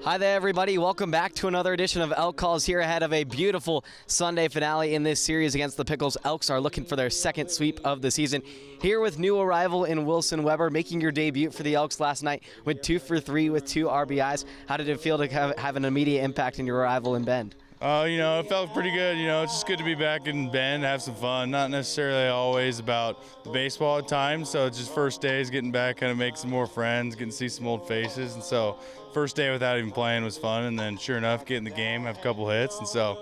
Hi there, everybody. Welcome back to another edition of Elk Calls here ahead of a beautiful Sunday finale in this series against the Pickles. Elks are looking for their second sweep of the season. Here with new arrival in Wilson Weber, making your debut for the Elks last night, went 2 for 3 with 2 RBIs. How did it feel to have an immediate impact in your arrival in Bend? It felt pretty good. It's just good to be back in Bend, have some fun. Not necessarily always about the baseball at times. So it's just first days, getting back, kind of make some more friends, getting to see some old faces. And so first day without even playing was fun. And then sure enough, get in the game, have a couple hits. And so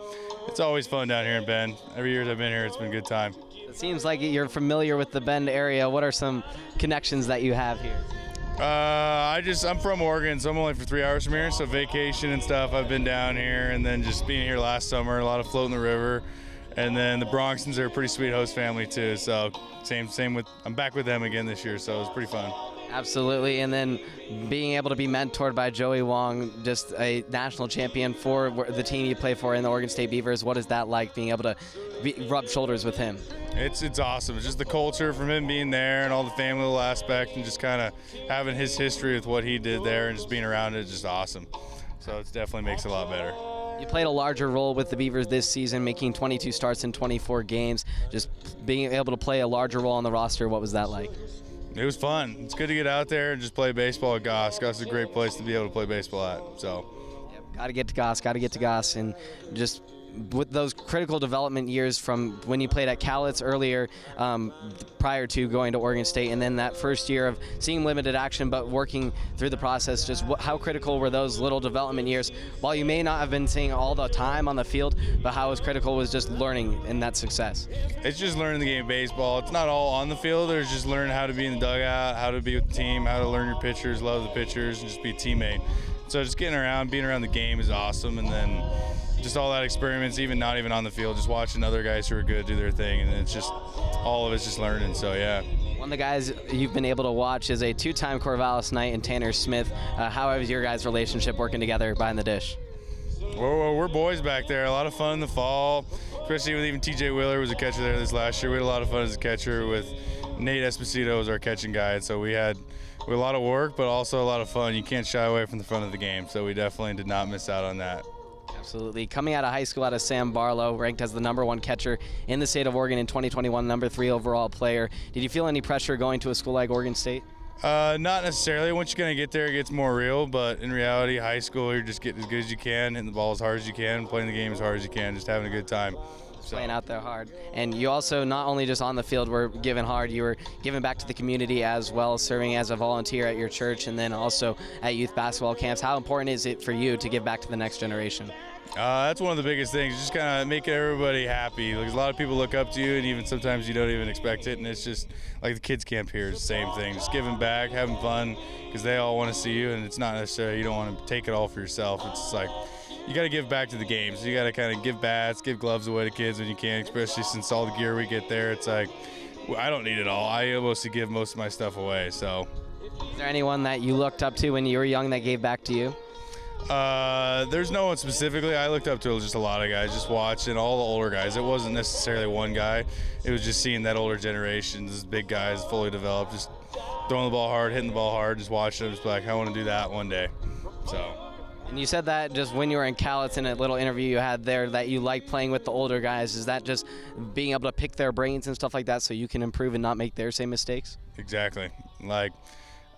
it's always fun down here in Bend. Every year I've been here, it's been a good time. It seems like you're familiar with the Bend area. What are some connections that you have here? I'm from Oregon, so I'm only for 3 hours from here. So vacation and stuff, I've been down here, and then just being here last summer, a lot of floating the river. And then the Bronxons are a pretty sweet host family too. So same with, I'm back with them again this year, so it was pretty fun. Absolutely, and then being able to be mentored by Joey Wong, just a national champion for the team you play for in the Oregon State Beavers. What is that like, being able to rub shoulders with him? It's awesome. It's just the culture from him being there and all the family little aspect, and just kind of having his history with what he did there and just being around it is just awesome. So it definitely makes it a lot better. You played a larger role with the Beavers this season, making 22 starts in 24 games. Just being able to play a larger role on the roster, what was that like? It was fun. It's good to get out there and just play baseball at Goss. Goss is a great place to be able to play baseball at. So, got to get to Goss, and just with those critical development years from when you played at Cowlitz earlier, prior to going to Oregon State, and then that first year of seeing limited action but working through the process, just how critical were those little development years? While you may not have been seeing all the time on the field, but how was critical was just learning in that success? It's just learning the game of baseball. It's not all on the field. There's just learning how to be in the dugout, how to be with the team, how to learn your pitchers, love the pitchers, and just be a teammate. So just being around the game is awesome, and then just all that experience, not even on the field, just watching other guys who are good do their thing, and it's just all of it's just learning. So yeah. One of the guys you've been able to watch is a 2-time Corvallis Knight and Tanner Smith. How is your guys' relationship working together behind the dish? Well, we're boys back there. A lot of fun in the fall, especially with even TJ Wheeler was a catcher there this last year. We had a lot of fun as a catcher with Nate Esposito as our catching guy. So we had a lot of work, but also a lot of fun. You can't shy away from the front of the game. So we definitely did not miss out on that. Absolutely. Coming out of high school out of Sam Barlow, ranked as the #1 catcher in the state of Oregon in 2021, #3 overall player. Did you feel any pressure going to a school like Oregon State? Not necessarily. Once you're going to get there, it gets more real. But in reality, high school, you're just getting as good as you can, hitting the ball as hard as you can, playing the game as hard as you can, just having a good time. Playing out there hard. And you also, not only just on the field were given hard, you were giving back to the community as well, serving as a volunteer at your church and then also at youth basketball camps. How important is it for you to give back to the next generation? That's one of the biggest things, just kind of making everybody happy. Like, a lot of people look up to you, and even sometimes you don't even expect it, and it's just like the kids camp here is the same thing. Just giving back, having fun, because they all want to see you, and it's not necessarily you don't want to take it all for yourself. It's just like you got to give back to the games. You got to kind of give bats, give gloves away to kids when you can, especially since all the gear we get there. It's like, well, I don't need it all. I mostly give most of my stuff away. So, is there anyone that you looked up to when you were young that gave back to you? There's no one specifically. I looked up to just a lot of guys, just watching all the older guys. It wasn't necessarily one guy. It was just seeing that older generation, these big guys, fully developed, just throwing the ball hard, hitting the ball hard, just watching them, just like, I want to do that one day. So. And you said that just when you were in Cowlitz in a little interview you had there, that you like playing with the older guys. Is that just being able to pick their brains and stuff like that so you can improve and not make their same mistakes? Exactly. Like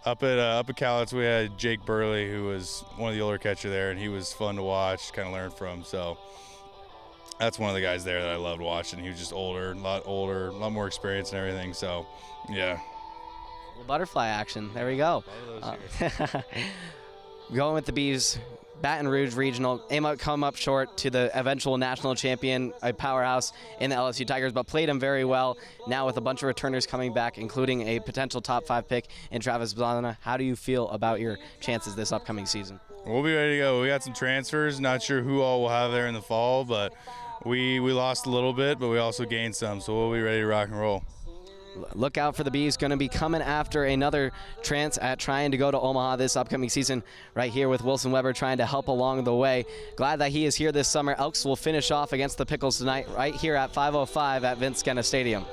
up at Cowlitz, we had Jake Burley, who was one of the older catcher there, and he was fun to watch, kind of learn from. So that's one of the guys there that I loved watching. He was just older, a lot more experience and everything. So yeah. Well, butterfly action. There we go. Going with the Beavs. Baton Rouge Regional come up short to the eventual national champion, a powerhouse in the LSU Tigers, but played them very well. Now with a bunch of returners coming back, including a potential top 5 pick in Travis Blana, how do you feel about your chances this upcoming season? We'll be ready to go. We got some transfers. Not sure who all we'll have there in the fall, but we lost a little bit, but we also gained some, so we'll be ready to rock and roll. Look out for the Beavs. Going to be coming after another trance at trying to go to Omaha this upcoming season, right here with Wilson Weber trying to help along the way. Glad that he is here this summer. Elks will finish off against the Pickles tonight right here at 5:05 at Vince Skenna Stadium.